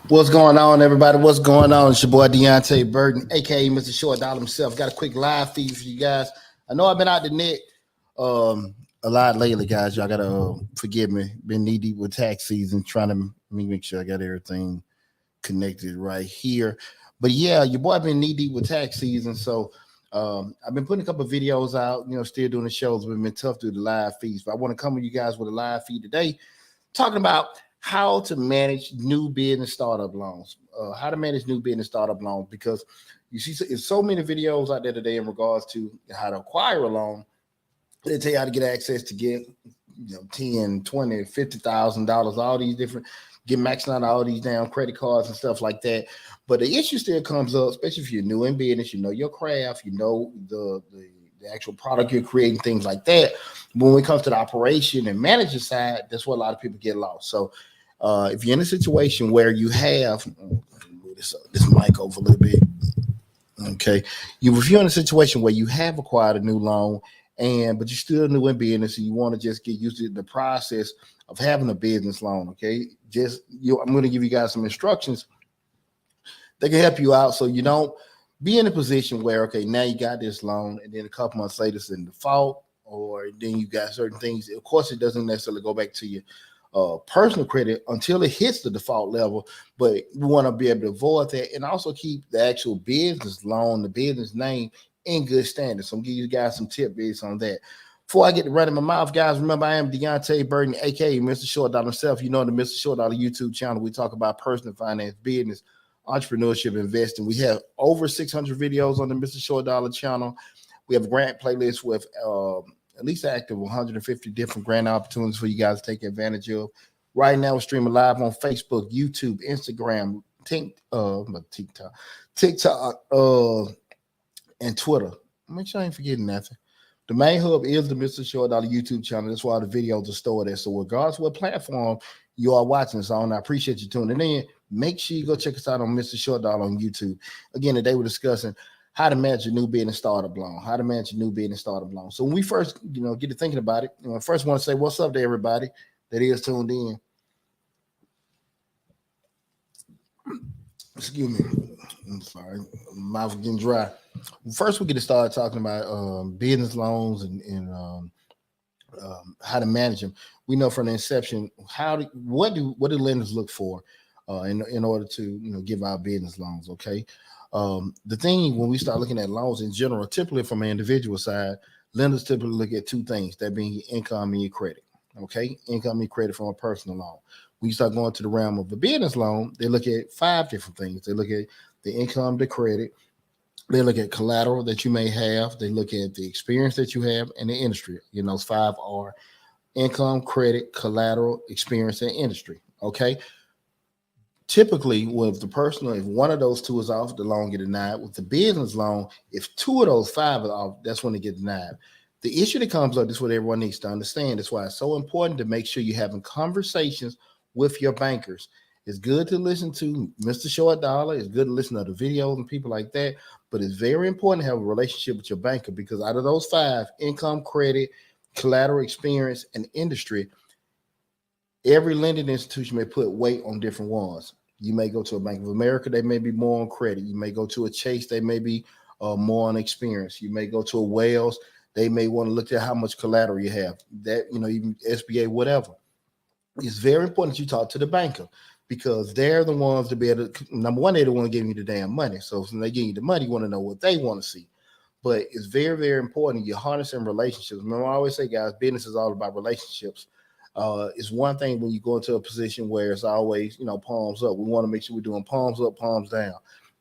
What's going on, everybody? What's going on? It's your boy Deonte Burden, aka Mr. Short Dollar himself. Got a quick live feed for you guys. I know I've been out the net a lot lately, guys. Y'all gotta forgive me. Been knee deep with tax season, trying to make sure I got everything connected right here. But yeah, your boy been knee deep with tax season, so I've been putting a couple of videos out. Still doing the shows. But it's been tough through the live feeds. But I want to come with you guys with a live feed today, talking about how to manage new business startup loans. Because you see there's so many videos out there today in regards to how to acquire a loan. They tell you how to get access to get 10, 20, $50,000, all these different, get maxing out all these damn credit cards and stuff like that. But the issue still comes up, especially if you're new in business, you know your craft, you know the actual product you're creating, things like that. When it comes to the operation and manager side, that's where a lot of people get lost. So if you're in a situation where you have, move this mic over a little bit, okay. If you're in a situation where you have acquired a new loan, but you're still new in business and you want to just get used to the process of having a business loan, okay, I'm going to give you guys some instructions that can help you out so you don't be in a position where, okay, now you got this loan and then a couple months later it's in default, or then you got certain things. Of course, it doesn't necessarily go back to your personal credit until it hits the default level, but we want to be able to avoid that and also keep the actual business loan, the business name, in good standing. So I'm giving you guys some tip based on that. Before I get to running my mouth, guys, remember I am Deonte Burden, aka Mr. Short Dollar himself. You know the Mr. Short Dollar YouTube channel. We talk about personal finance, business, entrepreneurship, investing. We have over 600 videos on the Mr. Short Dollar channel. We have a grant playlist with at least active 150 different grant opportunities for you guys to take advantage of. Right now, we're streaming live on Facebook, YouTube, Instagram, TikTok, and Twitter. Make sure I ain't forgetting nothing. The main hub is the Mr. Short Dollar YouTube channel. That's why the videos are stored there. So regardless of what platform you are watching us on, I appreciate you tuning in. Make sure you go check us out on Mr. Short Dollar on YouTube. Again, today we're discussing how to manage a new business startup loan. So when we first, get to thinking about it, I first want to say what's up to everybody that is tuned in. Excuse me. I'm sorry. My mouth is getting dry. First, we get to start talking about business loans and how to manage them. We know from the inception, what do lenders look for in order to give out business loans, okay? The thing when we start looking at loans in general, typically from an individual side, lenders typically look at two things, that being your income and your credit. Okay, income and credit from a personal loan. When you start going to the realm of a business loan, they look at 5 different things. They look at the income, the credit. They look at collateral that you may have. They look at the experience that you have and the industry. Those 5 are income, credit, collateral, experience, and industry. Okay. Typically, with the personal, if one of those two is off, the loan get denied. With the business loan, if two of those five are off, that's when it get denied. The issue that comes up, this is what everyone needs to understand. That's why it's so important to make sure you're having conversations with your bankers. It's good to listen to Mr. Short Dollar. It's good to listen to the videos and people like that. But it's very important to have a relationship with your banker, because out of those five, income, credit, collateral, experience, and industry, every lending institution may put weight on different ones. You may go to a Bank of America, they may be more on credit. You may go to a Chase, they may be more on experience. You may go to a Wells, they may want to look at how much collateral you have. That, even SBA, whatever. It's very important that you talk to the banker, because they're the ones to be able to, number one, they're the one giving you the damn money. So when they give you the money, you want to know what they want to see. But it's very, very important you harnessing relationships. Remember, I always say, guys, business is all about relationships. It's one thing when you go into a position where it's always, palms up. We want to make sure we're doing palms up, palms down.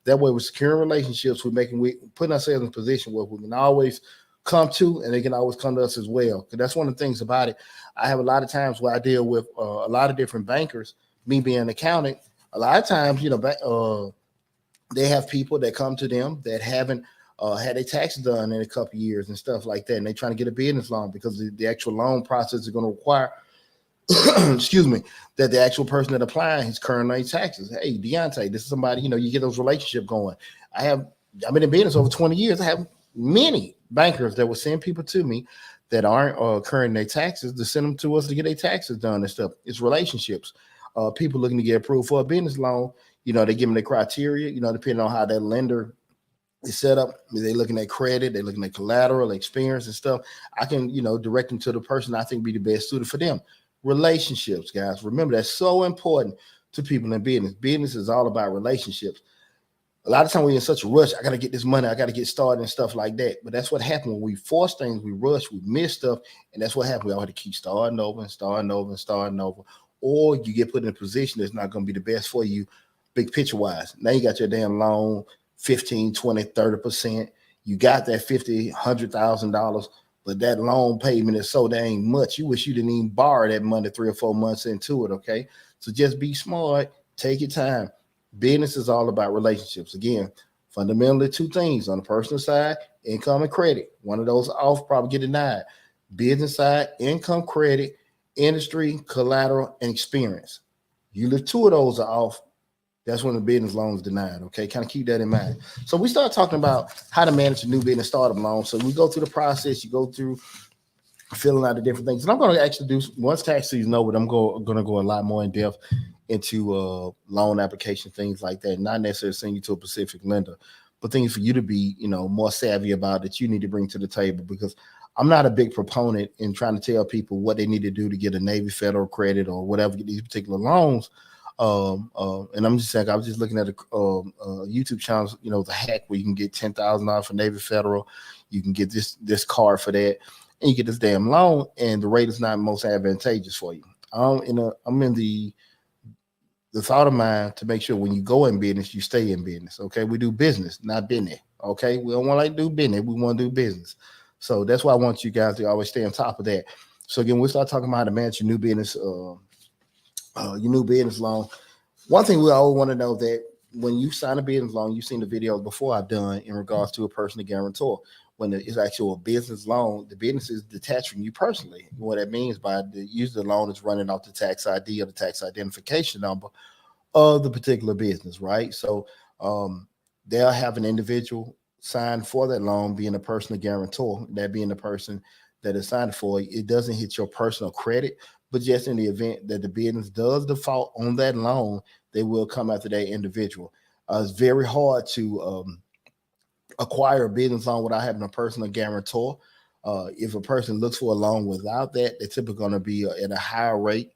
That way, we're securing relationships. We're putting ourselves in a position where we can always come to, and they can always come to us as well. Because that's one of the things about it. I have a lot of times where I deal with a lot of different bankers. Me being an accountant, a lot of times, they have people that come to them that haven't had their taxes done in a couple of years and stuff like that, and they're trying to get a business loan because the actual loan process is going to require excuse me, that the actual person that applying his current on taxes. Hey, Deonte, this is somebody, you get those relationships going. I've been in business over 20 years. I have many bankers that will send people to me that aren't current in their taxes to send them to us to get their taxes done and stuff. It's relationships. People looking to get approved for a business loan, they give them their criteria, depending on how that lender is set up. They're looking at credit, they're looking at collateral, experience and stuff. I can, direct them to the person I think be the best suited for them. Relationships, guys. Remember, that's so important to people in business. Business is all about relationships. A lot of times we're in such a rush. I got to get this money. I got to get started and stuff like that. But that's what happens when we force things. We rush, we miss stuff. And that's what happens. We all have to keep starting over and starting over and starting over. Or you get put in a position that's not going to be the best for you, big picture wise. Now you got your damn loan, 15, 20, 30%. You got that $50,000, $100,000. But that loan payment is so dang much. You wish you didn't even borrow that money 3 or 4 months into it, okay? So just be smart. Take your time. Business is all about relationships. Again, fundamentally two things. On the personal side, income and credit. One of those off, probably get denied. Business side, income, credit, industry, collateral, and experience. You live two of those are off, that's when the business loan is denied, okay? Kind of keep that in mind. So we start talking about how to manage a new business startup loan. So we go through the process. You go through filling out the different things. And I'm going to actually do, once tax season over, I'm going to go a lot more in depth into loan application, things like that. Not necessarily send you to a specific lender, but things for you to be, more savvy about that you need to bring to the table, because I'm not a big proponent in trying to tell people what they need to do to get a Navy Federal credit or whatever, get these particular loans. And I'm just saying, I was just looking at a YouTube channel, the hack where you can get $10,000 for Navy Federal. You can get this card for that, and you get this damn loan, and the rate is not most advantageous for you. I'm in the thought of mind to make sure when you go in business, you stay in business. Okay, we do business, not business. Okay, we don't want to do business, we want to do business. So that's why I want you guys to always stay on top of that. So again, we'll start talking about how to manage your new business. Your new business loan. One thing we always want to know that when you sign a business loan, you've seen the videos before I've done in regards to a personal guarantor. When it's actually a business loan, the business is detached from you personally. What that means by the use of the loan is running off the tax ID or the tax identification number of the particular business, right? So they'll have an individual sign for that loan, being a personal guarantor, that being the person that is signed for. It doesn't hit your personal credit, but just in the event that the business does default on that loan, they will come after that individual. It's very hard to acquire a business loan without having a personal guarantor. If a person looks for a loan without that, they're typically going to be at a higher rate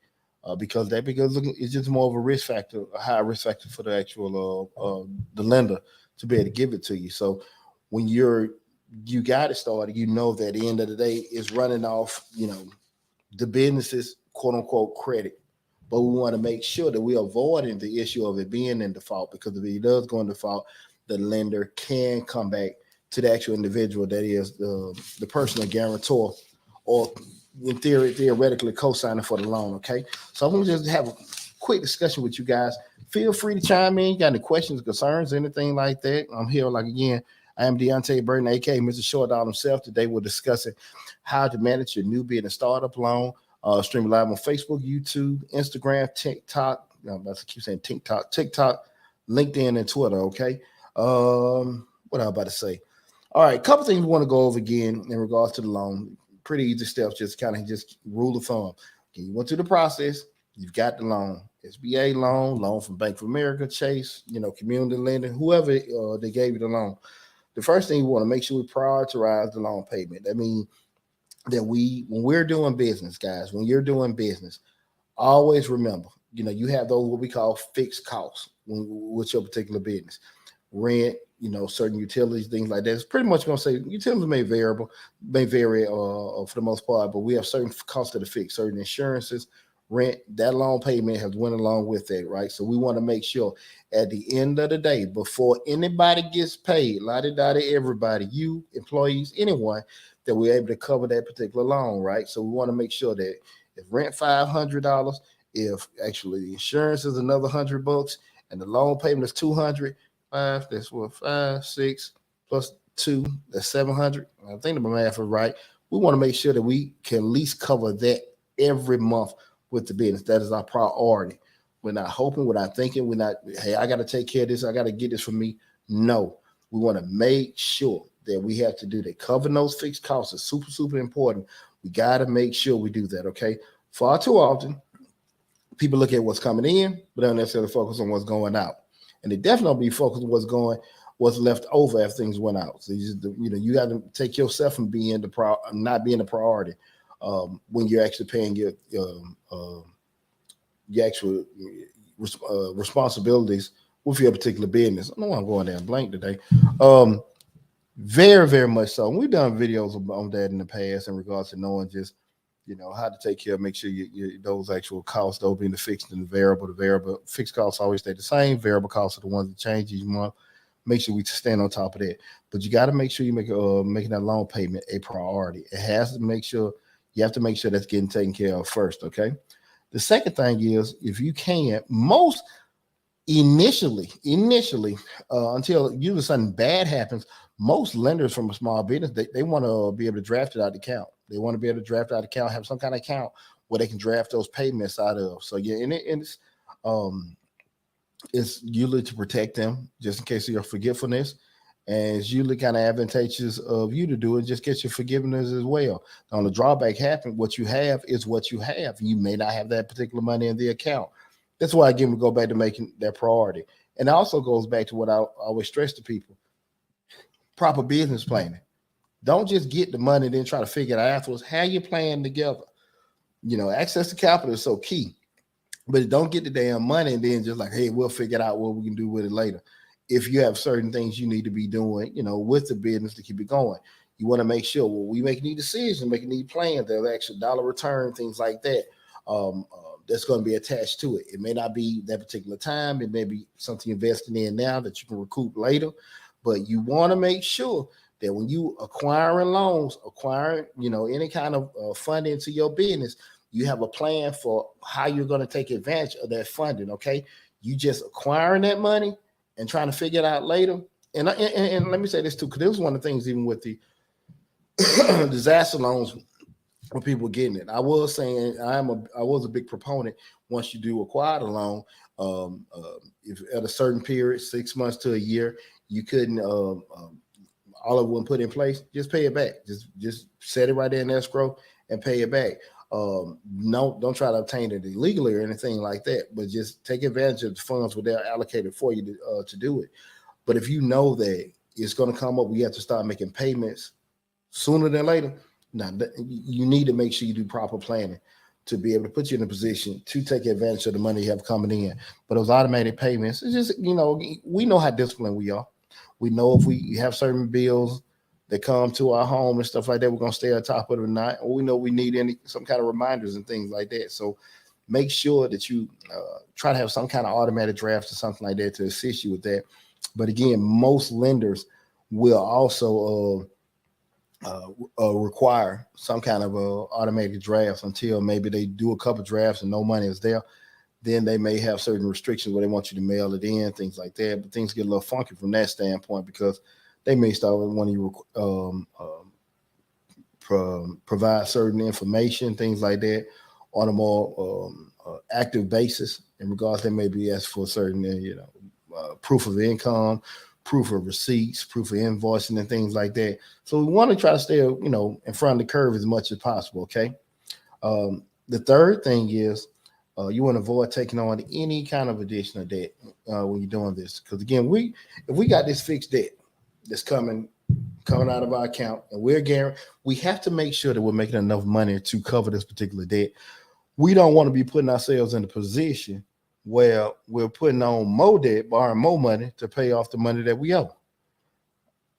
because it's just more of a risk factor, a higher risk factor for the actual the lender to be able to give it to you. So when you got it started, that at the end of the day is running off, the business's quote unquote credit. But we want to make sure that we're avoiding the issue of it being in default, because if it does go in default, the lender can come back to the actual individual that is the personal guarantor, or in theory, theoretically co-signing for the loan. Okay, so I'm going to just have quick discussion with you guys. Feel free to chime in. You got any questions, concerns, anything like that? I'm here, like, again, I am Deonte Burden, aka Mr. Short Dog himself. Today we're discussing how to manage your new business startup loan. Streaming live on Facebook, YouTube, Instagram, TikTok. I'm about to keep saying TikTok, LinkedIn, and Twitter. Okay. What I was about to say. All right, a couple things we want to go over again in regards to the loan. Pretty easy steps, just kind of just rule of thumb. Okay, you went through the process, you've got the loan, SBA loan from Bank of America, Chase, community lending, whoever they gave you the loan. The first thing you want to make sure we prioritize the loan payment. That means that when we're doing business, guys, when you're doing business, always remember, you have those what we call fixed costs with your particular business. Rent, certain utilities, things like that. It's pretty much going to say utilities may vary for the most part, but we have certain costs that are fixed, certain insurances, rent, that loan payment has went along with that, right? So we want to make sure at the end of the day, before anybody gets paid, la-di-da-di, everybody, you, employees, anyone, that we're able to cover that particular loan, right? So we want to make sure that if rent $500, if actually the insurance is another $100 and the loan payment is $200, that's what, 5, 6 plus 2, that's 700. I think the math is right. We want to make sure that we can at least cover that every month with the business. That is our priority. We're not hoping, we're not thinking, we're not, hey, I got to take care of this, I got to get this for me. No, we want to make sure that we have to do that. Covering those fixed costs is super, super important. We got to make sure we do that, okay? Far too often, people look at what's coming in, but don't necessarily focus on what's going out. And they definitely be focused on what's left over after things went out. So you got to take yourself from not being the priority when you're actually paying your actual responsibilities with your particular business. I know I'm going down blank today. Very, very much so. And we've done videos on that in the past in regards to knowing just how to take care of, make sure those actual costs, those being the fixed and the variable fixed costs always stay the same. Variable costs are the ones that change each month. Make sure we stand on top of that. But you got to make sure you making that loan payment a priority. You have to make sure that's getting taken care of first. Okay. The second thing is, if you can, most initially, until usually something bad happens, most lenders from a small business, they want to be able to draft it out of the account. They want to be able to draft out the account, have some kind of account where they can draft those payments out of. So yeah, and it's usually to protect them just in case of your forgetfulness. And it's usually kind of advantageous of you to do it, just get your forgiveness as well. On the drawback happen, what you have is what you have. You may not have that particular money in the account. That's why, again, we go back to making that priority. And it also goes back to what I always stress to people: proper business planning. Don't just get the money and then try to figure it out afterwards. How you plan together? Access to capital is so key. But don't get the damn money and then just like, hey, we'll figure out what we can do with it later. If you have certain things you need to be doing, with the business to keep it going, you want to make sure we make any decisions, make any plans, there's actual dollar return, things like that. That's going to be attached to it. It may not be that particular time. It may be something you're investing in now that you can recoup later. But you want to make sure that when you acquiring loans, any kind of funding to your business, you have a plan for how you're going to take advantage of that funding. Okay, you just acquiring that money and trying to figure it out later. And let me say this too, because this was one of the things even with the disaster loans when people were getting it. I was saying I was a big proponent. Once you do acquire the loan, if at a certain period, 6 months to a year, you couldn't all of them put in place, just pay it back. Just set it right there in escrow and pay it back. No, don't try to obtain it illegally or anything like that, but just take advantage of the funds where they're allocated for you to do it. But if you know that it's going to come up, you have to start making payments sooner than later. Now, you need to make sure you do proper planning to be able to put you in a position to take advantage of the money you have coming in. But those automated payments, it's just, we know how disciplined we are. We know if we have certain bills that come to our home and stuff like that, we're going to stay on top of it or not. Or we know we need some kind of reminders and things like that. So make sure that you try to have some kind of automatic drafts or something like that to assist you with that. But again, most lenders will also require some kind of automated drafts until maybe they do a couple drafts and no money is there. then they may have certain restrictions where they want you to mail it in, things like that. But things get a little funky from that standpoint because they may start wanting you provide certain information, things like that, on a more active basis. In regards, they may be asked for certain, proof of income, proof of receipts, proof of invoicing, and things like that. So we want to try to stay, in front of the curve as much as possible. Okay. The third thing is you want to avoid taking on any kind of additional debt when you're doing this, because again, if we got this fixed debt that's coming out of our account, and we have to make sure that we're making enough money to cover this particular debt. We don't want to be putting ourselves in a position where we're putting on more debt, borrowing more money to pay off the money that we owe.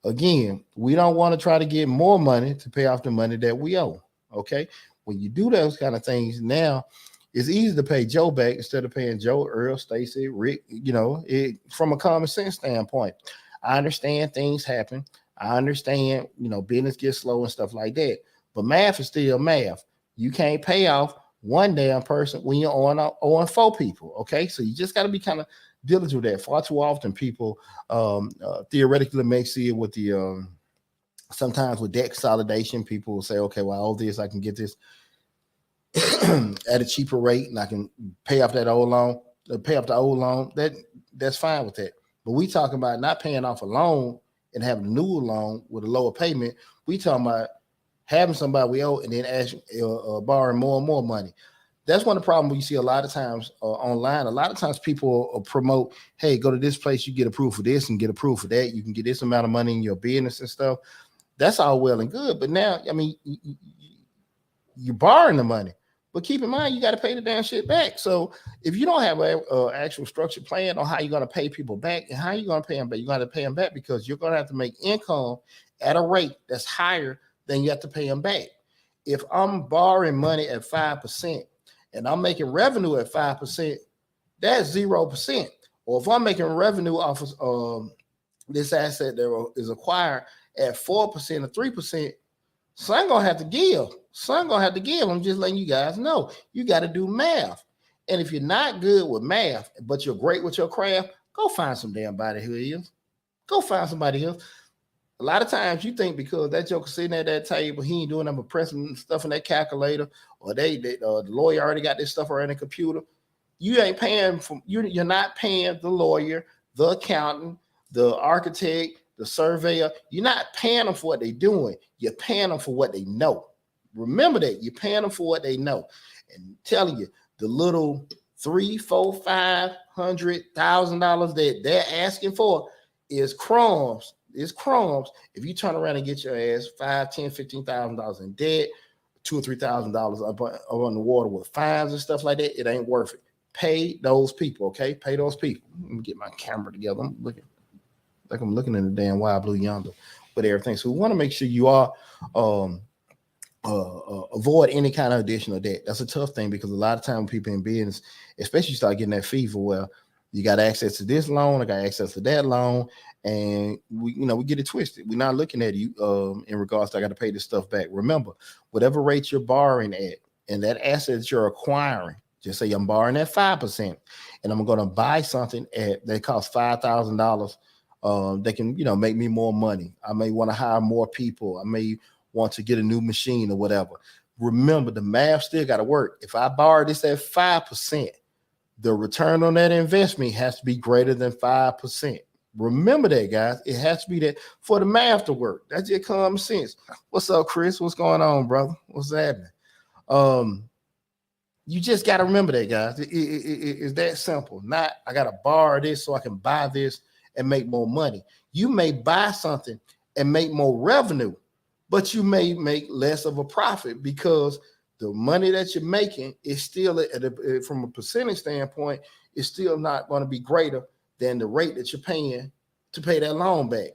Again, we don't want to try to get more money to pay off the money that we owe. Okay. When you do those kind of things, now it's easy to pay Joe back instead of paying Joe, Earl, Stacy, Rick, from a common sense standpoint. I understand things happen. I understand, business gets slow and stuff like that. But math is still math. You can't pay off one damn person when you're on 4 people. Okay. So you just got to be kind of diligent with that. Far too often people theoretically may see it with the sometimes with debt consolidation, people will say, okay, well, I owe this, I can get this at a cheaper rate, and I can pay off that old loan, pay off the old loan. That's fine with that. But we talking about not paying off a loan and having a new loan with a lower payment. We talking about having somebody we owe and then borrowing more and more money. That's one of the problems you see a lot of times online. A lot of times people promote, hey, go to this place, you get approved for this and get approved for that. You can get this amount of money in your business and stuff. That's all well and good. But now, I mean, you're borrowing the money. But keep in mind, you got to pay the damn shit back. So if you don't have an actual structured plan on how you're going to pay people back and how you're going to pay them back, you're going to pay them back because you're going to have to make income at a rate that's higher than you have to pay them back. If I'm borrowing money at 5% and I'm making revenue at 5%, that's 0%. Or if I'm making revenue off of this asset that is acquired at 4% or 3%, son gonna have to give. I'm just letting you guys know. You got to do math. And if you're not good with math, but you're great with your craft, go find some damn body who is. Go find somebody else. A lot of times you think because that joker sitting at that table, he ain't doing nothing but pressing stuff in that calculator, or the lawyer already got this stuff around the computer. You ain't paying for you're not paying the lawyer, the accountant, the architect, the surveyor. You're not paying them for what they're doing. You're paying them for what they know. Remember that you're paying them for what they know. And I'm telling you, the little $300,000, $400,000, $500,000 that they're asking for is crumbs. It's crumbs. If you turn around and get your ass $5,000, $10,000, $15,000 in debt, $2,000 or $3,000 up on the water with fines and stuff like that, it ain't worth it. Pay those people, okay? Pay those people. Let me get my camera together. I'm looking in the damn wild blue yonder with everything. So we want to make sure you are avoid any kind of additional debt. That's a tough thing because a lot of time people in business, especially start getting that fever where you got access to this loan, I got access to that loan, and we get it twisted. We're not looking at you in regards to I got to pay this stuff back. Remember, whatever rate you're borrowing at and that asset that you're acquiring, just say I'm borrowing at 5%, and I'm going to buy something that costs $5,000. They can, make me more money. I may want to hire more people. I may want to get a new machine or whatever. Remember, the math still got to work. If I borrow this at 5%, the return on that investment has to be greater than 5%. Remember that, guys. It has to be that for the math to work. That's just common sense. What's up, Chris? What's going on, brother? What's happening? You just got to remember that, guys. It's that simple. Not I got to borrow this so I can buy this and make more money. You may buy something and make more revenue, but you may make less of a profit because the money that you're making is still, from a percentage standpoint, is still not going to be greater than the rate that you're paying to pay that loan back.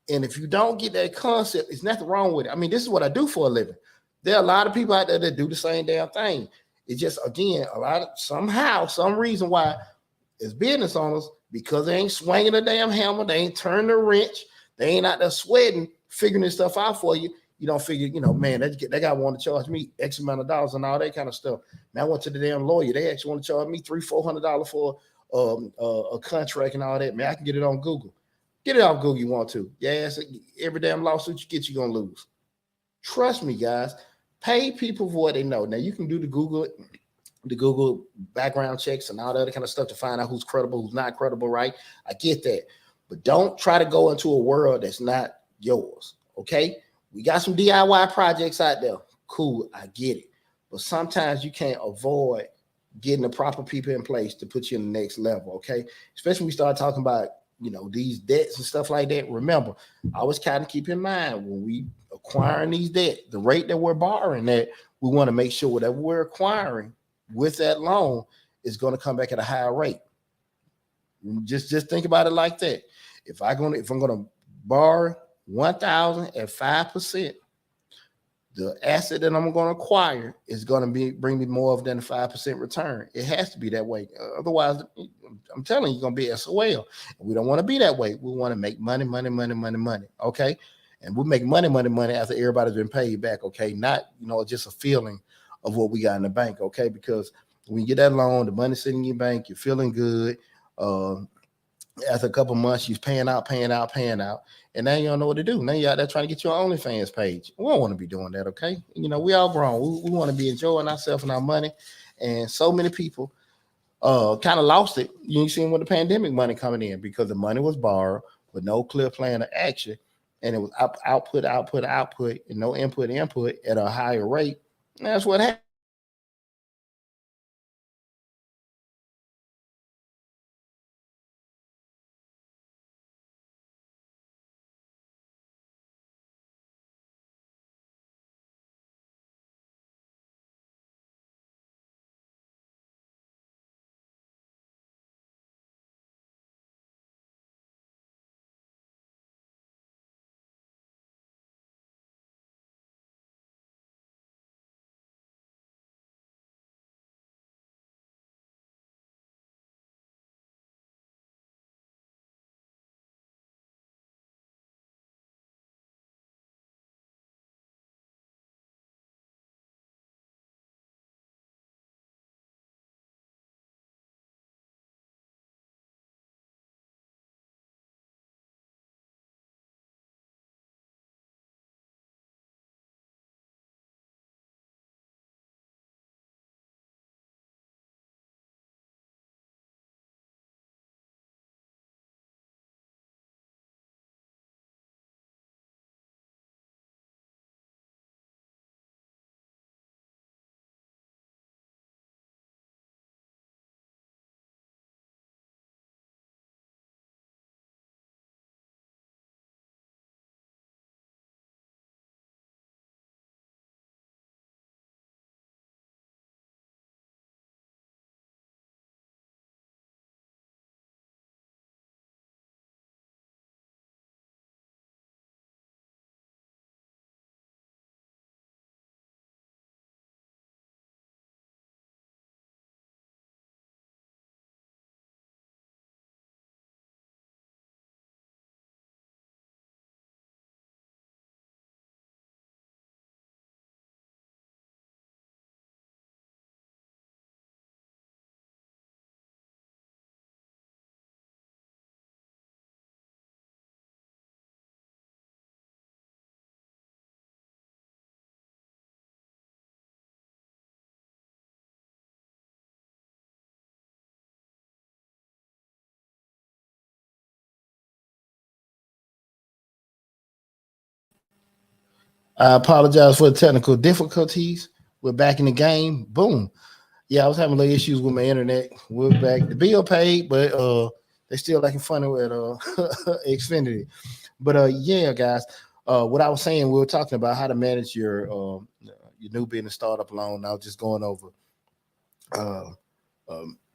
And if you don't get that concept, there's nothing wrong with it. I mean, this is what I do for a living. There are a lot of people out there that do the same damn thing. It's just, again, some reason why as business owners, because they ain't swinging a damn hammer, they ain't turning the wrench, they ain't out there sweating, figuring this stuff out for you, You don't figure, man, that guy want to charge me X amount of dollars and all that kind of stuff. Man, I went to the damn lawyer. They actually want to charge me $300-400 for a contract and all that. Man, I can get it on Google. Get it off Google you want to. Yes, every damn lawsuit you get, you're going to lose. Trust me, guys. Pay people for what they know. Now, you can do the Google background checks and all that other kind of stuff to find out who's credible, who's not credible, right? I get that. But don't try to go into a world that's not yours, okay? We got some DIY projects out there. Cool, I get it. But sometimes you can't avoid getting the proper people in place to put you in the next level, okay? Especially when we start talking about, these debts and stuff like that. Remember, I always kind of keep in mind when we acquiring these debt, the rate that we're borrowing at, we want to make sure whatever we're acquiring with that loan is going to come back at a higher rate. Just think about it like that. If I'm going to borrow $1,000 at 5%, the asset that I'm going to acquire is going to bring me more than a 5% return. It has to be that way. Otherwise, I'm telling you, you're going to be SOL. We don't want to be that way. We want to make money. Okay. And we make money after everybody's been paid back. Okay. Not, just a feeling of what we got in the bank. Okay. Because when you get that loan, the money's sitting in your bank, you're feeling good. After a couple months, you're paying out. And now you don't know what to do. Now you're out there trying to get your OnlyFans page. We don't want to be doing that, okay? We all grown. We want to be enjoying ourselves and our money. And so many people kind of lost it. You seen with the pandemic money coming in because the money was borrowed with no clear plan of action. And it was output, and no input at a higher rate. And that's what happened. I apologize for the technical difficulties. We're back in the game. Boom. Yeah, I was having little issues with my internet. We're back. The bill paid, but they still acting funny with Xfinity. But yeah, guys. What I was saying, we were talking about how to manage your new business startup loan. I was just going over uh,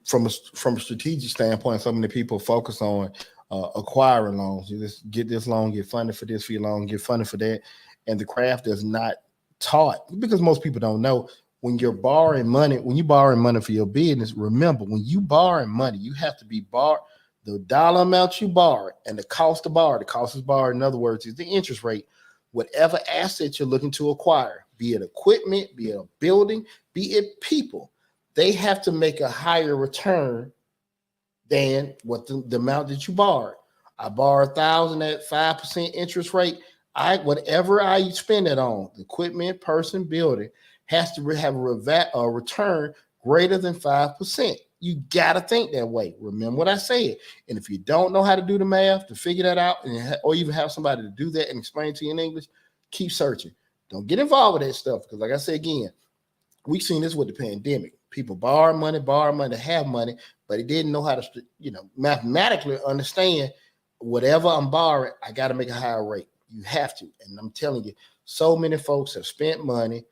from a strategic standpoint. So many people focus on acquiring loans. You just get this loan, get funded for this for your loan, get funded for that, and the craft is not taught because most people don't know. When you're borrowing money, when you're borrowing money for your business, remember when you borrowing money, you have to be borrowed the dollar amount you borrow and the cost to borrow. The cost is borrowed, in other words, is the interest rate. whatever asset you're looking to acquire, be it equipment, be it a building, be it people, they have to make a higher return than what the amount that you borrowed. I borrowed 1,000 at 5% interest rate. Whatever I spend it on, the equipment, person, building, has to have a return greater than 5%. You got to think that way. Remember what I said. And if you don't know how to do the math to figure that out, or even have somebody to do that and explain to you in English, keep searching. Don't get involved with that stuff, because like I said again, we've seen this with the pandemic. People borrow money to have money, but they didn't know how to, mathematically understand whatever I'm borrowing, I got to make a higher rate. You have to. And I'm telling you, so many folks have spent money,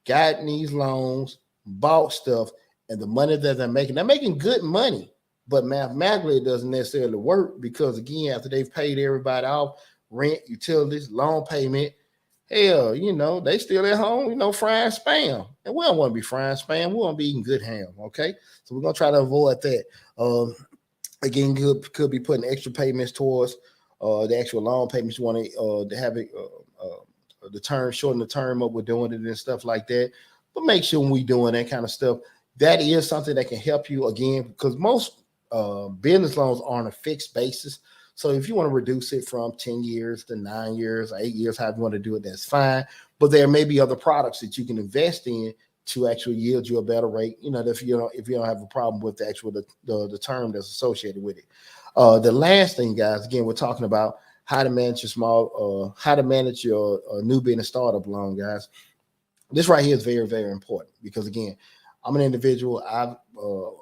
gotten these loans, bought stuff, and the money that they're making good money, but mathematically it doesn't necessarily work, because again, after they've paid everybody off, rent, utilities, loan payment, hell, they still at home, frying spam. And we don't want to be frying spam. We want to be eating good ham, okay? So we're going to try to avoid that. Again, could be putting extra payments towards the actual loan payments. You want to have it, the term, shorten the term up with doing it and stuff like that. But make sure when we doing that kind of stuff, that is something that can help you, again, because most business loans are on a fixed basis. So if you want to reduce it from 10 years to 9 years, 8 years, however you want to do it, that's fine. But there may be other products that you can invest in to actually yield you a better rate, if you don't have a problem with the actual the term that's associated with it. The last thing, guys, again, we're talking about how to manage your new business startup loan, guys. This right here is very, very important, because again, I'm an individual. I've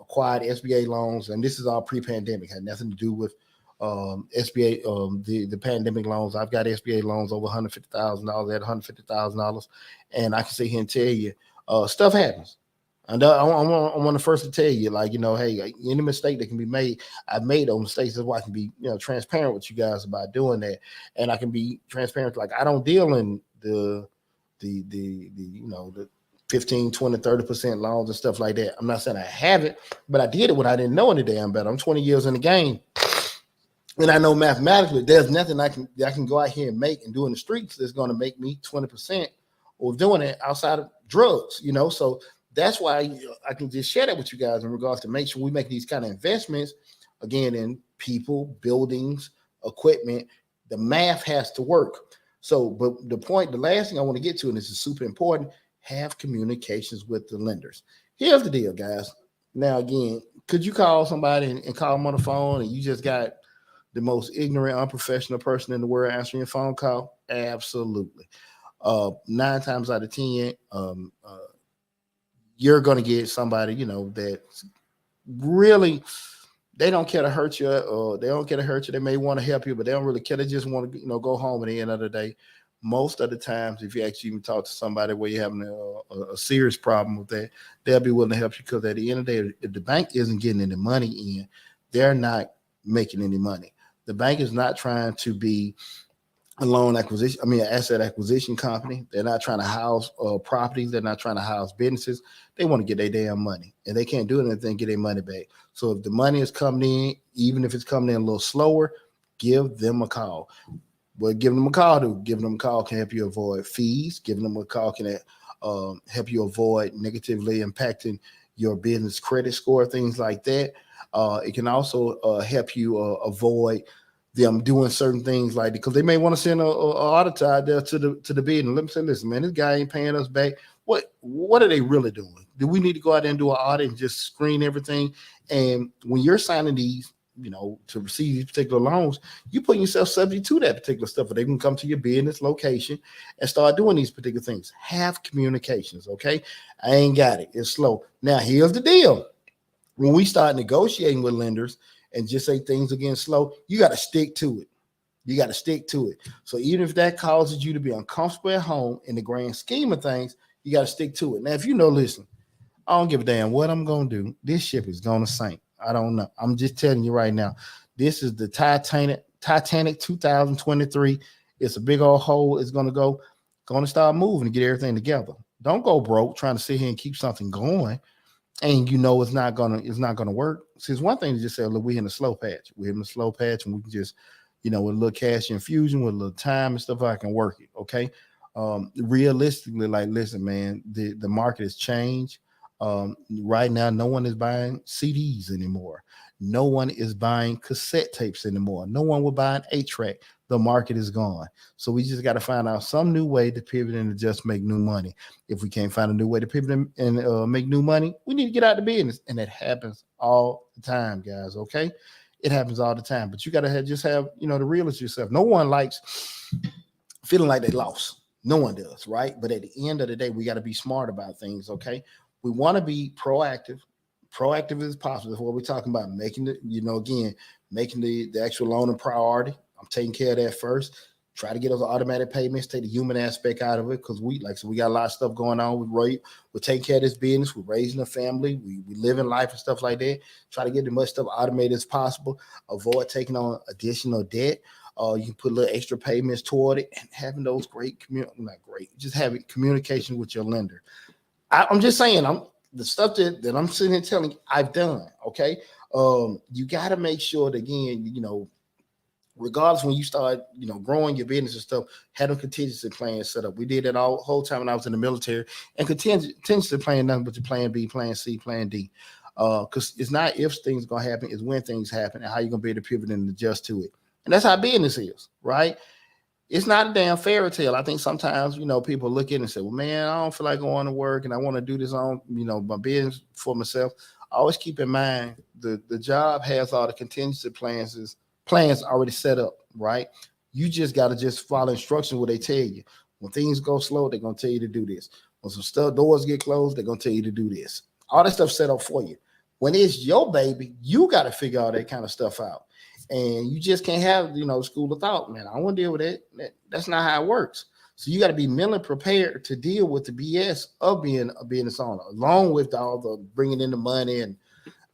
acquired SBA loans, and this is all pre-pandemic. Had nothing to do with SBA, the pandemic loans. I've got SBA loans over $150,000 at $150,000, and I can sit here and tell you, stuff happens. And I'm one of the first to tell you, hey, any mistake that can be made, I've made those mistakes. That's why I can be, transparent with you guys about doing that, and I can be transparent. Like, I don't deal in the 15, 20, 30% loans and stuff like that. I'm not saying I haven't, but I did it when I didn't know any damn better. I'm 20 years in the game. And I know mathematically there's nothing I can go out here and make and do in the streets that's going to make me 20% or doing it outside of drugs, So that's why I can just share that with you guys in regards to make sure we make these kind of investments, again, in people, buildings, equipment. The math has to work. So, but the last thing I want to get to, and this is super important, have communications with the lenders. Here's the deal, guys. Now, again, could you call somebody and call them on the phone, and you just got the most ignorant, unprofessional person in the world answering your phone call? Absolutely. 9 times out of 10, you're going to get somebody, that really, they don't care to hurt you, or they don't care to hurt you. They may want to help you, but they don't really care. They just want to, go home at the end of the day. Most of the times, if you actually even talk to somebody where you're having a serious problem with that, they'll be willing to help you, because at the end of the day, if the bank isn't getting any money in, they're not making any money. The bank is not trying to be an asset acquisition company. They're not trying to house properties. They're not trying to house businesses. They want to get their damn money, and they can't do anything to get their money back. So if the money is coming in, even if it's coming in a little slower, give them a call. What giving them a call can help you avoid fees. Giving them a call can help you avoid negatively impacting your business credit score, things like that. It can also help you avoid them doing certain things, like, because they may want to send a auditor out there to the bid and let them say, listen, man, this guy ain't paying us back. What are they really doing? Do we need to go out there and do an audit and just screen everything? And when you're signing these, to receive these particular loans, you put yourself subject to that particular stuff, or they can come to your business location and start doing these particular things. Have communications, okay? I ain't got it. It's slow. Now, here's the deal. When we start negotiating with lenders and just say things again slow, you got to stick to it. So even if that causes you to be uncomfortable at home, in the grand scheme of things, you got to stick to it. Now, if listen, I don't give a damn what I'm going to do. This ship is going to sink. I don't know. I'm just telling you right now. This is the Titanic 2023. It's a big old hole. It's going to start moving to get everything together. Don't go broke trying to sit here and keep something going, and it's not gonna work. See, it's one thing to just say, look, we're in a slow patch. We're in a slow patch, and we can just with a little cash infusion, with a little time and stuff, I can work it. Okay. Realistically, like, listen, man, the market has changed. Right now, no one is buying CDs anymore. No one is buying cassette tapes anymore. No one will buy an 8-track. The market is gone. So we just got to find out some new way to pivot and to just make new money. If we can't find a new way to pivot and make new money, we need to get out of business. And it happens all the time, guys. Okay. It happens all the time. But you got to just have, the realist yourself. No one likes feeling like they lost. No one does, right? But at the end of the day, we got to be smart about things, okay? We want to be proactive as possible. That's what we're talking about, making making the actual loan a priority. I'm taking care of that first. Try to get those automatic payments, take the human aspect out of it, because we got a lot of stuff going on. We're taking care of this business. We're raising a family. We live in life and stuff like that. Try to get as much stuff automated as possible. Avoid taking on additional debt. You can put a little extra payments toward it, and having those just having communication with your lender. I'm just saying, the stuff that I'm sitting here telling you, I've done. Okay. You got to make sure that, again, regardless, when you start, growing your business and stuff, having contingency plans set up. We did that all whole time when I was in the military, and contingency plan nothing but your plan B, plan C, plan D. Because it's not if things are gonna happen, it's when things happen and how you're gonna be able to pivot and adjust to it. And that's how business is, right? It's not a damn fairy tale. I think sometimes, people look at it and say, well, man, I don't feel like going to work and I want to do this on, my business for myself. I always keep in mind the job has all the contingency plans already set up, right? You just got to just follow instructions what they tell you. When things go slow, they're going to tell you to do this. When some doors get closed, they're going to tell you to do this. All that stuff set up for you. When it's your baby, you got to figure all that kind of stuff out. And you just can't have, school of thought, man, I want to deal with it. That's not how it works. So you got to be mentally prepared to deal with the BS of being a business owner, along with all the bringing in the money and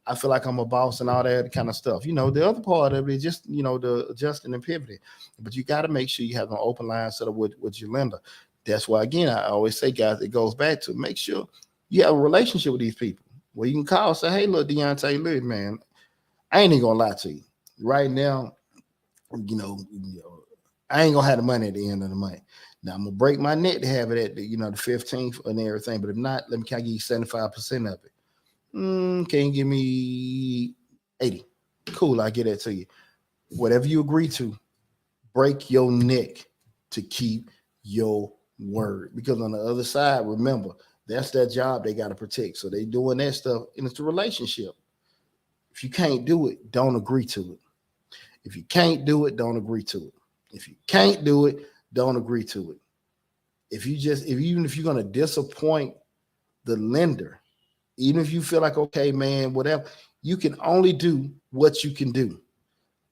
I feel like I'm a boss and all that kind of stuff. The other part of it is just, the adjusting and pivoting. But you got to make sure you have an open line set up with your lender. That's why, again, I always say, guys, it goes back to make sure you have a relationship with these people where you can call and say, hey, look, Deonte, look, man, I ain't even going to lie to you. Right now, I ain't going to have the money at the end of the month. Now, I'm going to break my neck to have it at the 15th and everything. But if not, can I give you 75% of it? Can you give me 80? Cool, I'll get that to you. Whatever you agree to, break your neck to keep your word. Because on the other side, remember, that's their job they got to protect. So they doing that stuff, and it's a relationship. If you can't do it, don't agree to it. If you can't do it, don't agree to it. If you can't do it, don't agree to it. Even if you're going to disappoint the lender, even if you feel like, okay, man, whatever, you can only do what you can do.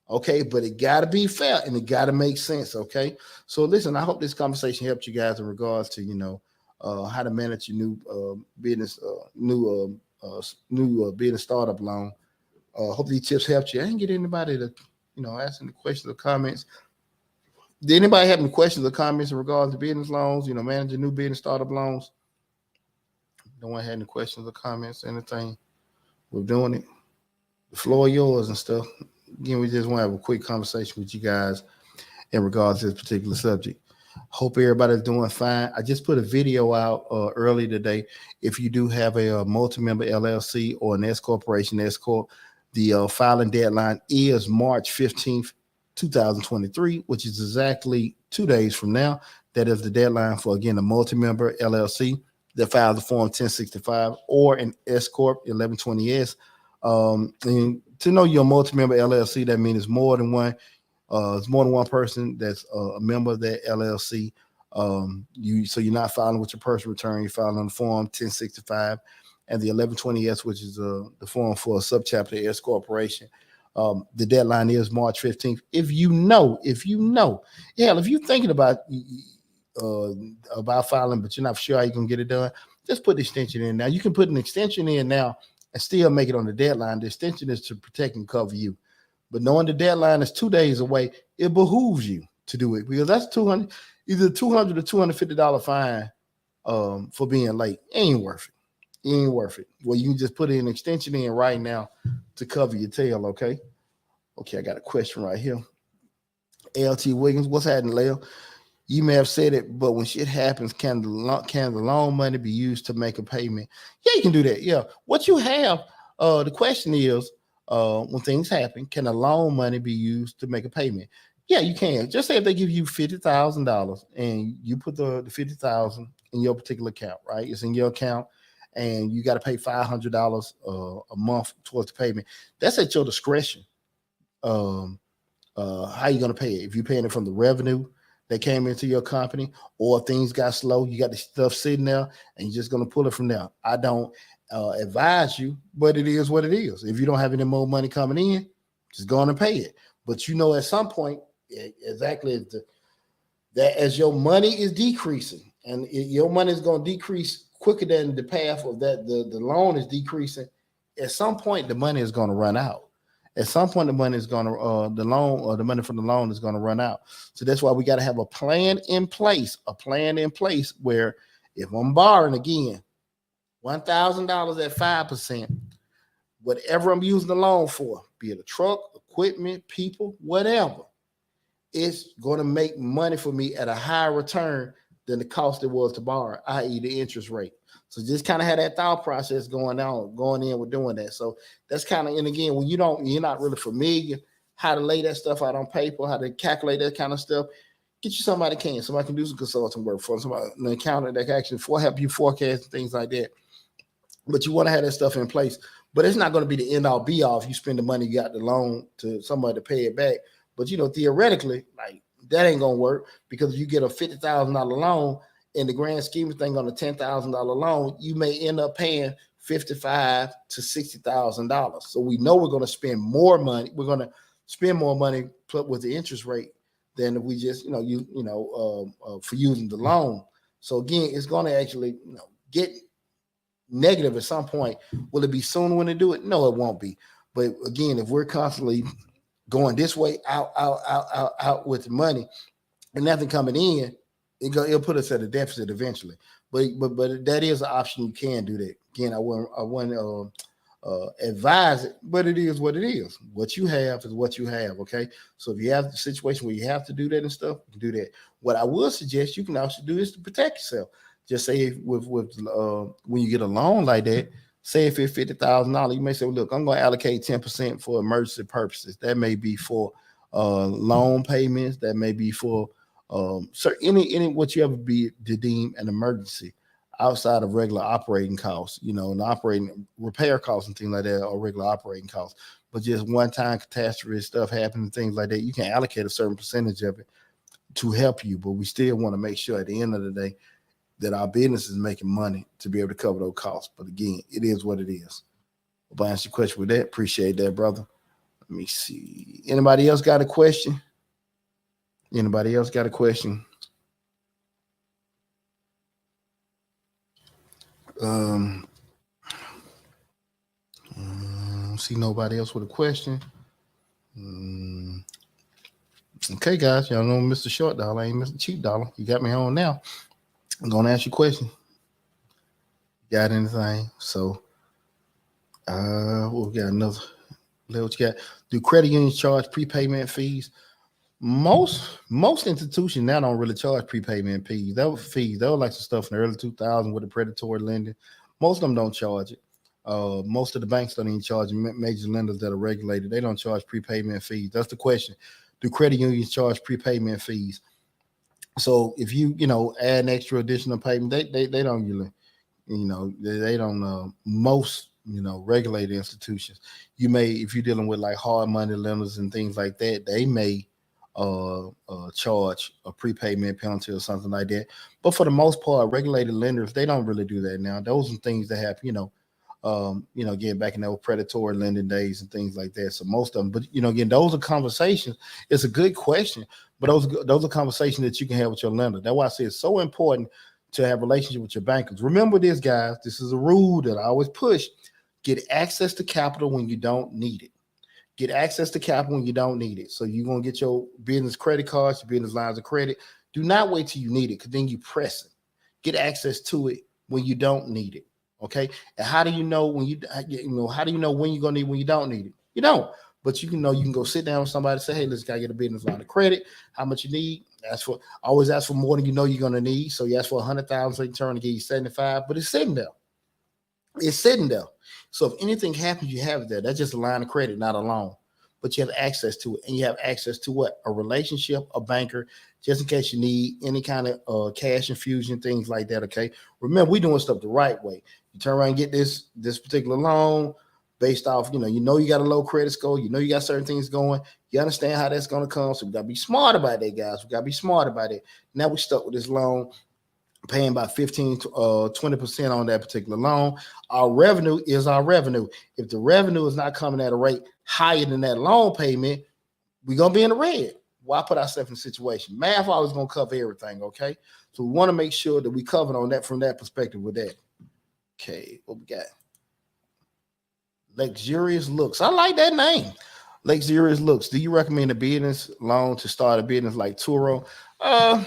Okay, but it got to be fair and it got to make sense. Okay, so listen, I hope this conversation helped you guys in regards to how to manage your new business, new business startup loan. Hope these tips helped you. I didn't get anybody to ask any questions or comments. Did anybody have any questions or comments in regards to business loans? Managing new business startup loans. No one had any questions or comments, anything. We're doing it. The floor yours and stuff. Again, we just want to have a quick conversation with you guys in regards to this particular subject. Hope everybody's doing fine. I just put a video out early today. If you do have a multi-member LLC or an S corporation, S corp, the filing deadline is March 15th, 2023, which is exactly 2 days from now. That is the deadline for, again, a multi-member LLC that files the Form 1065 or an S corp 1120S. And to know your multi-member LLC, that means it's more than one. It's more than one person that's a member of that LLC. So you're not filing with your personal return. You're filing on the Form 1065 and the 1120S, which is the form for a subchapter S corporation. The deadline is March 15th. If you know, if you're thinking about filing, but you're not sure how you're gonna get it done, just put the extension in now. You can put an extension in now and still make it on the deadline. The extension is to protect and cover you. But knowing the deadline is 2 days away, it behooves you to do it, because that's either $200 or $250 fine for being late. It ain't worth it. It ain't worth it. Well, you can just put an extension in right now to cover your tail, okay? Okay, I got a question right here. LT Wiggins, what's happening, Leo? You may have said it, but when shit happens, can the loan money be used to make a payment? Yeah, you can do that. Yeah. What you have, the question is, when things happen, can the loan money be used to make a payment? Yeah, you can. Just say if they give you $50,000 and you put the 50,000 in your particular account, right? It's in your account, and you got to pay $500 a month towards the payment. That's at your discretion. How you going to pay it? If you're paying it from the revenue that came into your company, or things got slow, you got the stuff sitting there, and you're just going to pull it from there. I don't advise you, but it is what it is. If you don't have any more money coming in, just go on and pay it. But at some point, exactly that as your money is decreasing, and your money is going to decrease quicker than the path of that the loan is decreasing. At some point, the money is going to run out. At some point, the money is going to the loan or the money from the loan is going to run out. So that's why we got to have a plan in place. Where if I'm borrowing again $1,000 at 5%, whatever I'm using the loan for, be it a truck, equipment, people, whatever, it's going to make money for me at a higher return than the cost it was to borrow, i.e. the interest rate. So just kind of had that thought process going in with doing that. So that's kind of, and again, when you're not really familiar how to lay that stuff out on paper, how to calculate that kind of stuff, get you somebody can do some consulting work for somebody, an accountant that can actually help you forecast and things like that. But you want to have that stuff in place. But it's not going to be the end all be all if you spend the money you got the loan to somebody to pay it back. But theoretically, like that ain't gonna work, because if you get a $50,000 loan, in the grand scheme of things on a $10,000 loan, you may end up paying $55,000 to $60,000. So we know we're going to spend more money. We're going to spend more money with the interest rate than if we just for using the loan. So again, it's going to actually get negative at some point. Will it be soon when they do it? No, it won't be. But again, if we're constantly going this way, out with the money and nothing coming in, it'll put us at a deficit eventually. But that is an option. You can do that. Again, I wouldn't advise it, but it is what it is. What you have is what you have. Okay. So if you have the situation where you have to do that and stuff, you can do that. What I would suggest you can also do is to protect yourself. Just say with when you get a loan like that, say if it's $50,000, you may say, well, look, I'm going to allocate 10% for emergency purposes. That may be for loan payments. That may be for so any what you ever be to deem an emergency outside of regular operating costs, and operating repair costs and things like that, or regular operating costs. But just one-time catastrophe stuff happening, things like that, you can allocate a certain percentage of it to help you. But we still want to make sure at the end of the day that our business is making money to be able to cover those costs. But again, it is what it is. Hope I answered your question with that. Appreciate that, brother. Let me see. Anybody else got a question? Anybody else got a question? See nobody else with a question. Okay, guys, y'all know Mr. Short Dollar ain't Mr. Cheap Dollar. You got me on now. I'm gonna ask you a question. Got anything? So, we got another. What you got? Do credit unions charge prepayment fees? Most institutions now don't really charge prepayment fees. That was like some stuff in the early 2000s with the predatory lending. Most of them don't charge it. Most of the banks don't even charge it. Major lenders that are regulated, they don't charge prepayment fees. That's the question. Do credit unions charge prepayment fees? So if you add an extra additional payment, they don't usually, they don't. Most regulated institutions, you may, if you're dealing with like hard money lenders and things like that, they may charge a prepayment penalty or something like that. But for the most part, regulated lenders, they don't really do that now. Those are things that happen, again, back in the old predatory lending days and things like that. So most of them, but again, those are conversations. It's a good question, but those are conversations that you can have with your lender. That's why I say it's so important to have a relationship with your bankers. Remember this, guys. This is a rule that I always push. Get access to capital when you don't need it. Get access to capital when you don't need it. So you're going to get your business credit cards, your business lines of credit. Do not wait till you need it, because then you press it. Get access to it when you don't need it. Okay. And how do you know when how do you know when you're going to need it when you don't need it? You don't. But you can go sit down with somebody and say, hey, let's gotta get a business line of credit. How much you need? Always ask for more than you're gonna need. So you ask for 100,000, so you turn to give you 75, but it's sitting there. It's sitting there. So if anything happens, you have it there. That's just a line of credit, not a loan. But you have access to it. And you have access to what? A relationship, a banker, just in case you need any kind of cash infusion, things like that. Okay. Remember, we're doing stuff the right way. You turn around and get this particular loan based off, you got a low credit score, you got certain things going. You understand how that's going to come. So we got to be smart about that, guys. We got to be smart about it. Now we're stuck with this loan, paying about 15 to 20% on that particular loan. Our revenue is our revenue. If the revenue is not coming at a rate higher than that loan payment, we're going to be in the red. Why put ourselves in a situation? Math always going to cover everything, okay? So we want to make sure that we cover on that from that perspective with that. Okay, what we got? Luxurious Looks. I like that name. Luxurious Looks. Do you recommend a business loan to start a business like Turo? I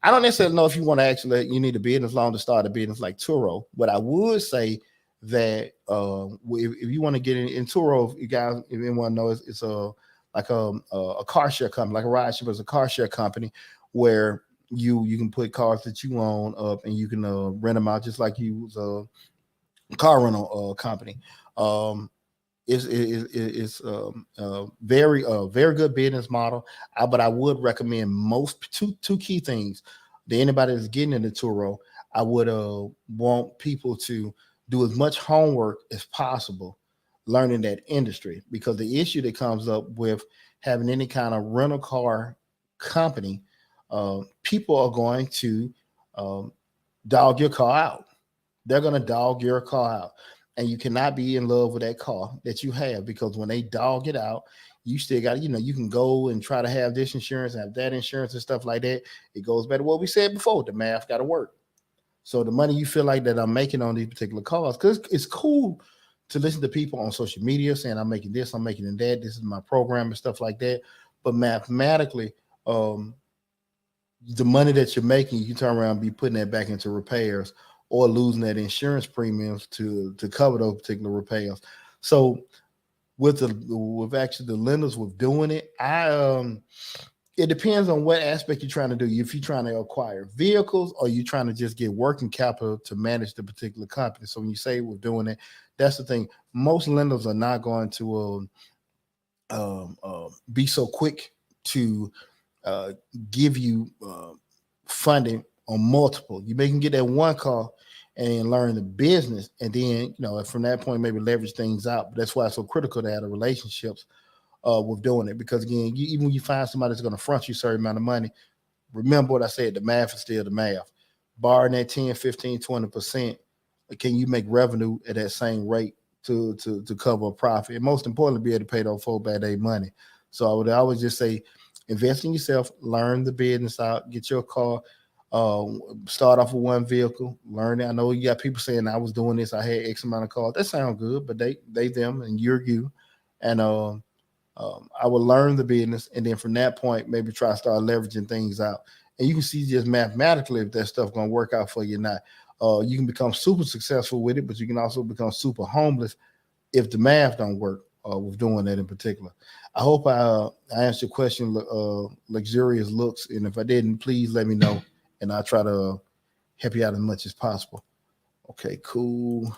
don't necessarily know if you want to you need a business loan to start a business like Turo, but I would say that if you want to get in Turo, you guys, if anyone knows, it's like a car share company, like a ride share, but it's a car share company where you can put cars that you own up and you can rent them out just like you was a car rental company. It's very good business model. But I would recommend two key things that anybody that's getting into Turo. I would want people to do as much homework as possible, learning that industry, because the issue that comes up with having any kind of rental car company, people are going to dog your car out. They're going to dog your car out. And you cannot be in love with that car that you have, because when they dog it out, you still got, you can go and try to have this insurance, have that insurance and stuff like that. It goes back to what we said before. The math got to work. So the money you feel like that I'm making on these particular cars, because it's cool to listen to people on social media saying I'm making this, I'm making that, this is my program and stuff like that. But mathematically, the money that you're making, you turn around and be putting that back into repairs, or losing that insurance premiums to cover those particular repairs. So with actually the lenders with doing it, it depends on what aspect you're trying to do. If you're trying to acquire vehicles, or you're trying to just get working capital to manage the particular company. So when you say we're doing it, that's the thing. Most lenders are not going to be so quick to give you funding on multiple. You may can get that one car and learn the business, and then from that point maybe leverage things out. But that's why it's so critical to have the relationships with doing it, because again, even when you find somebody that's going to front you a certain amount of money, remember what I said, the math is still the math. Barring that 10, 15, 20%, can you make revenue at that same rate to cover a profit? And most importantly, be able to pay those folks back their money. So I would always just say, invest in yourself, learn the business out, get your car, start off with one vehicle, learn it. I know you got people saying I was doing this, I had X amount of cars. That sounds good, but they them and you're you. And I would learn the business, and then from that point, maybe try to start leveraging things out. And you can see just mathematically if that stuff gonna work out for you or not. You can become super successful with it, but you can also become super homeless if the math don't work with doing that in particular. I hope I answered your question, Luxurious Looks. And if I didn't, please let me know, and I'll try to help you out as much as possible. Okay, cool.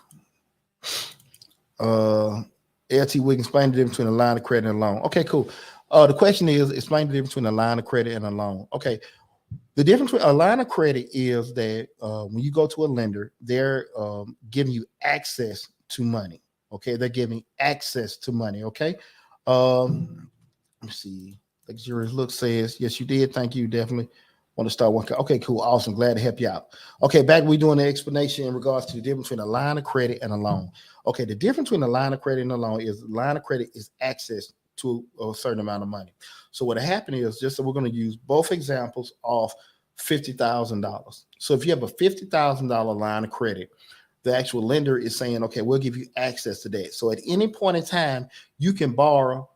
LT, we can explain the difference between a line of credit and a loan. Okay, cool. The question is, explain the difference between a line of credit and a loan. Okay, the difference with a line of credit is that when you go to a lender, they're giving you access to money. Okay, they're giving access to money. Okay, let me see. Luxurious Look says, yes, you did. Thank you. Definitely want to start one. Okay, cool. Awesome. Glad to help you out. Okay, back we doing the explanation in regards to the difference between a line of credit and a loan. Okay, the difference between a line of credit and a loan is the line of credit is access to a certain amount of money. So what happened is, just so we're going to use both examples of $50,000. So if you have a $50,000 line of credit, the actual lender is saying, okay, we'll give you access to that. So at any point in time, you can borrow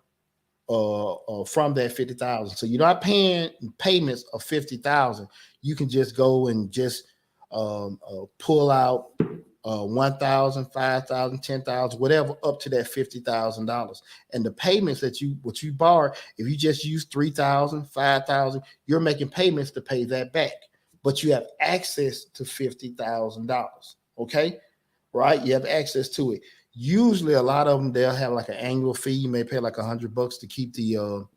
from that 50,000. So you're not paying payments of 50,000. You can just go and just pull out $1,000, $5,000, $10,000, whatever, up to that $50,000. And the payments that what you borrow, if you just use $3,000, $5,000, you're making payments to pay that back. But you have access to $50,000. Okay, right? You have access to it. Usually, a lot of them they'll have like an annual fee. You may pay like $100 to keep the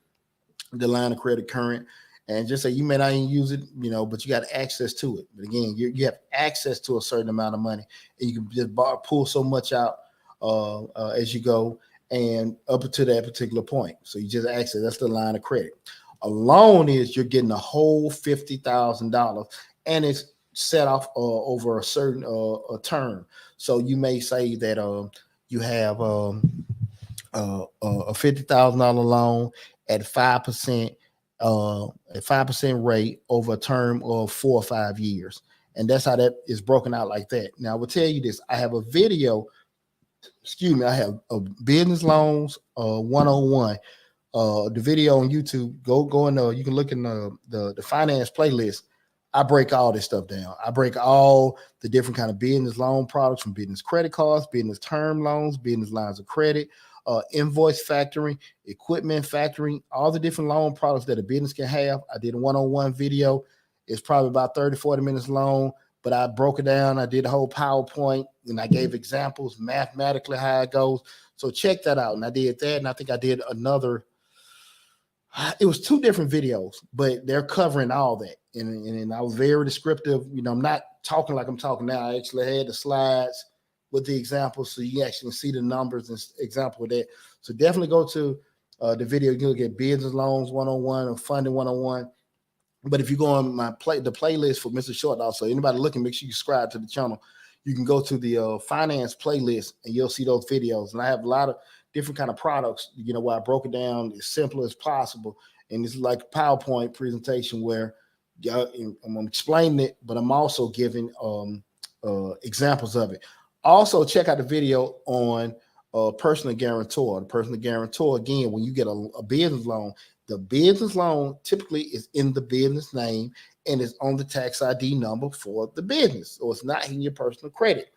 line of credit current. And just say you may not even use it, but you got access to it. But again, you have access to a certain amount of money, and you can just pull so much out as you go, and up to that particular point. So you just access. That's the line of credit. A loan is you're getting a whole $50,000, and it's set off over a certain a term. So you may say that you have a $50,000 loan at 5%. A 5% rate over a term of 4 or 5 years. And that's how that is broken out like that. Now, I will tell you this. I have a video, I have a business loans 101. The video on YouTube, go in you can look in the finance playlist. I break all this stuff down. I break all the different kind of business loan products, from business credit cards, business term loans, business lines of credit, invoice factoring, equipment factoring, all the different loan products that a business can have. I did a one-on-one video. It's probably about 30, 40 minutes long, but I broke it down. I did a whole PowerPoint, and I gave examples mathematically how it goes. So check that out. And I did that, and I think I did another. It was 2 different videos, but they're covering all that. And I was very descriptive. I'm not talking like I'm talking now. I actually had the slides with the examples, so you actually see the numbers and example of that. So definitely go to the video. You can look at business loans 101 or funding 101. But if you go on the playlist for Mr. Short, also anybody looking, make sure you subscribe to the channel. You can go to the finance playlist, and you'll see those videos. And I have a lot of different kind of products, where I broke it down as simple as possible. And it's like a PowerPoint presentation where I'm explaining it, but I'm also giving examples of it. Also, check out the video on personal guarantor. The personal guarantor, again, when you get a business loan, the business loan typically is in the business name and is on the tax ID number for the business. So it's not in your personal credit.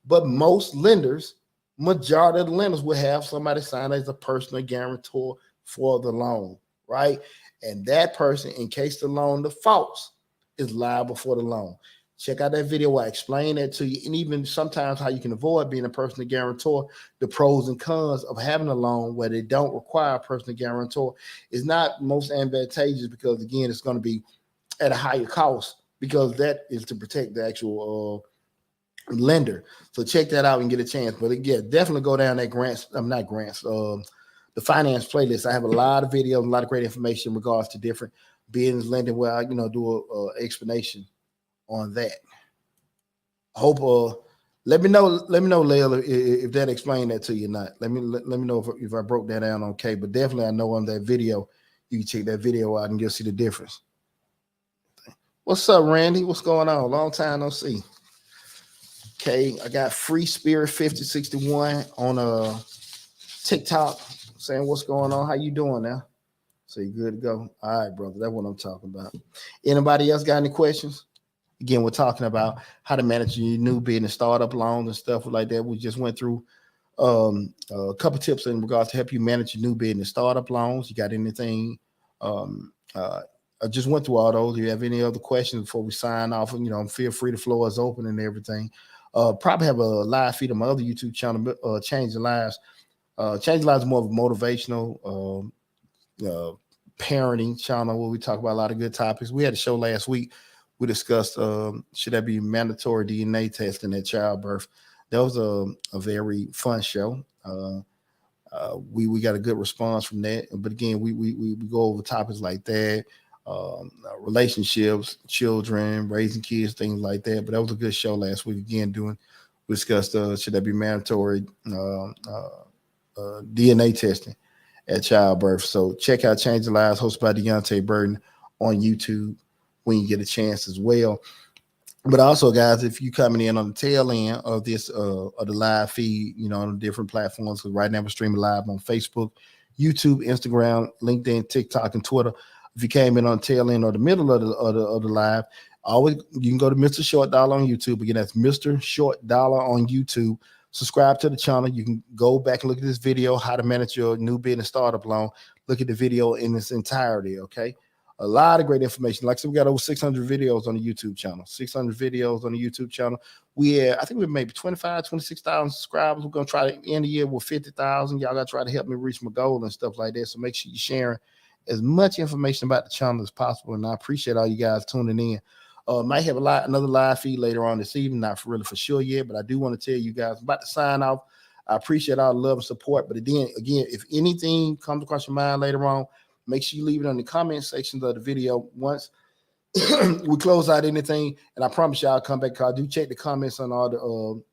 But most lenders, majority of the lenders, will have somebody sign as a personal guarantor for the loan, right? And that person, in case the loan defaults, is liable for the loan. Check out that video where I explain that to you, and even sometimes how you can avoid being a personal guarantor, the pros and cons of having a loan where they don't require a personal guarantor is not most advantageous, because, again, it's going to be at a higher cost, because that is to protect the actual lender. So check that out and get a chance. But again, definitely go down that the finance playlist. I have a lot of videos, a lot of great information in regards to different business lending, where I do a explanation on that. I hope let me know, Leila, if that explained that to you or not. Let me know if I broke that down okay. But definitely, I know on that video, you can check that video out and you'll see the difference. What's up, Randy? What's going on? Long time no see. Okay, I got Free Spirit 5061 on TikTok saying what's going on. How you doing now? So you good to go? All right, brother. That's what I'm talking about. Anybody else got any questions? Again, we're talking about how to manage your new business, startup loans and stuff like that. We just went through a couple tips in regards to help you manage your new business, startup loans. You got anything? I just went through all those. Do you have any other questions before we sign off? Feel free. The floor is open and everything. Probably have a live feed on my other YouTube channel, Change the Lives. Change the Lives is more of a motivational parenting channel where we talk about a lot of good topics. We had a show last week. We discussed should there be mandatory DNA testing at childbirth. That was a very fun show. We got a good response from that. But again, we go over topics like that, relationships, children, raising kids, things like that. But that was a good show last week. Again, we discussed should there be mandatory DNA testing at childbirth. So check out Change the Lives, hosted by Deonte Burden, on YouTube when you get a chance as well. But also, guys, if you coming in on the tail end of this of the live feed, on the different platforms, because right now we're streaming live on Facebook, YouTube, Instagram, LinkedIn, TikTok, and Twitter. If you came in on the tail end or the middle of the live, Always, you can go to Mr. Short Dollar on YouTube. Again, that's Mr. Short Dollar on YouTube. Subscribe to the channel. You can go back and look at this video, how to manage your new business startup loan. Look at the video in its entirety, okay? A lot of great information. Like I said, we got over 600 videos on the YouTube channel. 600 videos on the YouTube channel. I think we're maybe 26,000 subscribers. We're going to try to end the year with 50,000. Y'all got to try to help me reach my goal and stuff like that. So make sure you're sharing as much information about the channel as possible. And I appreciate all you guys tuning in. Might have another live feed later on this evening, not really for sure yet, but I do want to tell you guys I'm about to sign off. I appreciate all the love and support. But again, if anything comes across your mind later on, make sure you leave it on the comment sections of the video once we close out anything. And I promise you I'll come back, because I do check the comments on all the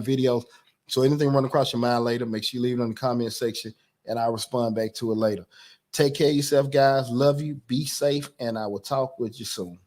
videos. So anything run across your mind later, make sure you leave it on the comment section and I'll respond back to it later. Take care of yourself, guys. Love you. Be safe, and I will talk with you soon.